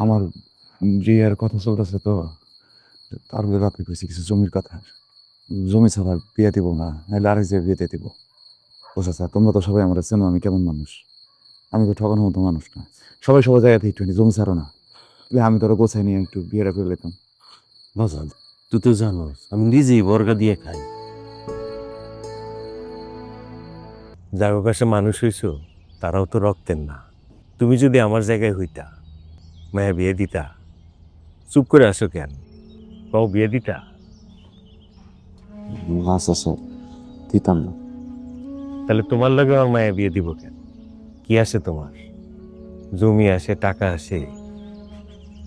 আমার বিয়ের কথা চলতেছে তো, তার রাতে কইছি কিছু জমির কথা। জমি ছাড়া বিয়ে দিব না, নাহলে আরেক যে বিয়েতে দিব। ও চাচা, তোমরা তো সবাই আমার চেনো আমি কেমন মানুষ। আমি তো ঠকানোর মতো মানুষ না। সবাই সবার জায়গাতে একটু জমি ছাড়ো না, আমি তোরা গোছাই নিয়ে একটু বিয়েটা করে লেতাম। বাজান, তুই তো জানোস আমি নিজেই বর্গা দিয়ে খাই। যার কাছে মানুষ হইছো তারাও তো রক্তের না। তুমি যদি আমার জায়গায় হইতা, মায়া বিয়ে দিতা? চুপ করে আসো কেন? কও বিয়ে দিতা? না চাচা, দিতাম না। তাহলে তোমার লাগে আমার মায়া বিয়ে দিব কেন? কি আছে তোমার? জমি আসে, টাকা আসে।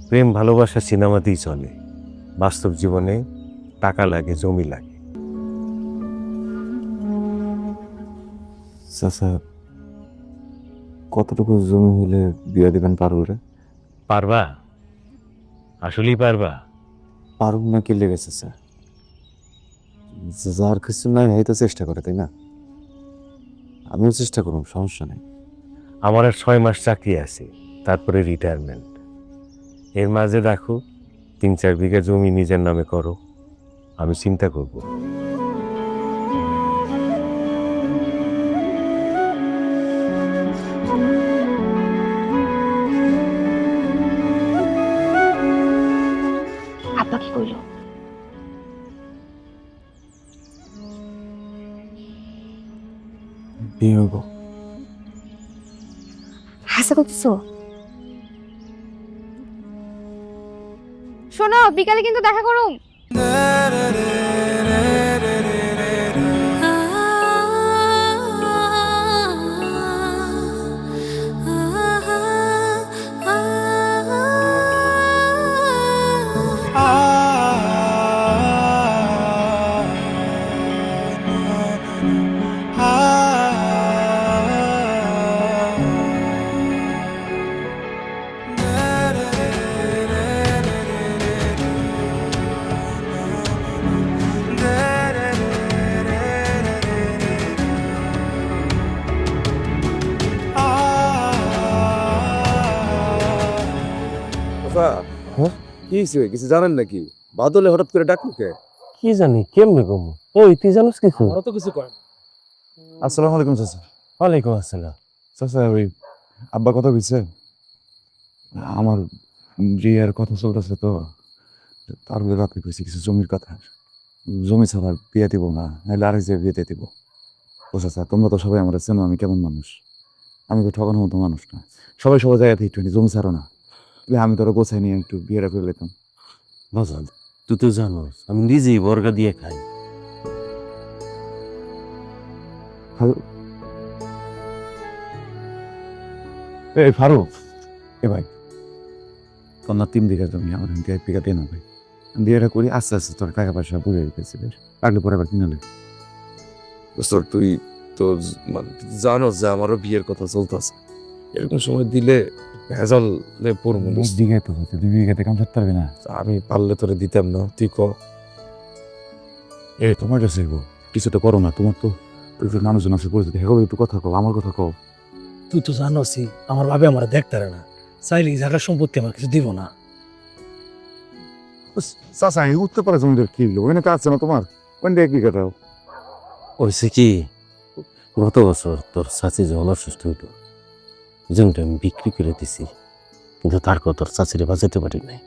প্রেম ভালোবাসা সিনেমাতেই চলে, বাস্তব জীবনে টাকা লাগে, জমি লাগে। চাচা, কতটুকু জমি হলে বিয়ে দিবেন পারুরে? পারবা? আসলেই পারবা? পারুক না কি লেগেছে স্যার? যার কিছু নাই এই তো চেষ্টা করে, তাই না? আমিও চেষ্টা করুন, সমস্যা নেই। আমার আর 6 মাস চাকরি আছে, তারপরে রিটায়ারমেন্ট। এর মাঝে রাখো, 3-4 বিঘা জমি নিজের নামে করো, আমি চিন্তা করব। আব্বা কি কইলো? বিয়ে হইব। হাসা করতেছো? শোনো, বিকালে কিন্তু দেখা করুম। হ্যাঁ? কি হয়েছে, কিছু জানেন নাকি? বাদলে হঠাৎ করে ডাকলো কে? কি জানি কেমনে কমু। ওই তুই জানোস কিছু? তো কিছু করেন। আসসালামু আলাইকুম চাচা। ওয়ালাইকুম আসসালাম। চাচা, ওই আব্বা কথা বলছে, আমার বিয়ের কথা চলতেছে তো, তার রাতে কইছি কিছু জমির কথা। জমি ছাড়া বিয়ে দিব না, নাহলে আরেক যে বিয়েতে দিব। ও চাচা, তোমরা তো সবাই আমার চেনো আমি কেমন মানুষ। আমি তো ঠকানোর মতো মানুষ না। সবাই সবার জায়গাতে একটু জমি ছাড়ো না, আমি তোরা গোছাই নিয়ে একটু বিয়েটা করে লেতাম। বাজান, তুই তো জানোস আমি নিজেই বর্গা দিয়ে খাই। এই ফারুক, এ ভাই, তোমার 3 বিঘা জমি আমার 1 বিঘা দিয়ে না ভাই। আমি বিয়েটা করি, আস্তে আস্তে তোর টাকা পয়সা বুঝে দিতেছি, বেশ লাগলে পরে আবার কিনে নেবে। তোর তুই তো জানোস যে আমারও বিয়ের কথা চলতেছে। এরকম সময় দিলে ভেজালে পড়বো। 2 বিঘায় তো হচ্ছে, 2 বিঘাতে কাম করতে পারবি না। আমি পারলে তোরে দিতাম না, তুই ক। তোমার কাছে কিছু তো করো না, তোমার তো মানুষজন আছে পরিচিত, হ্যাঁ একটু কথা কও, আমার কথা কও। তুই তো জানোসই আমার ভাবে আমার দেখতে পারে না, চাইলে এই জায়গার সম্পত্তি আমার কিছু দিব না। চাচা, উঠতে পারে জমিদের কি হলো, ওখানে কাজ আছে না তোমার? কোন 1 বিঘাটাও ওইসে কি, গত বছর তোর চাচি যখন অসুস্থ হইল, জমিটা আমি বিক্রি করে দিছি, কিন্তু তারপর তোর চাচিরে বাঁচাতে পারি নাই।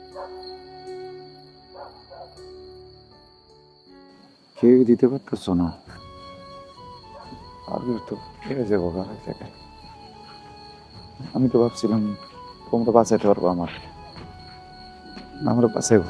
কেউ দিতে পারতেছ না, আর তো ফিরে যাবো আরেক জায়গায়। আমি তো ভাবছিলাম তোমরা বাঁচাইতে পারবো, আমরা বাঁচাইবো।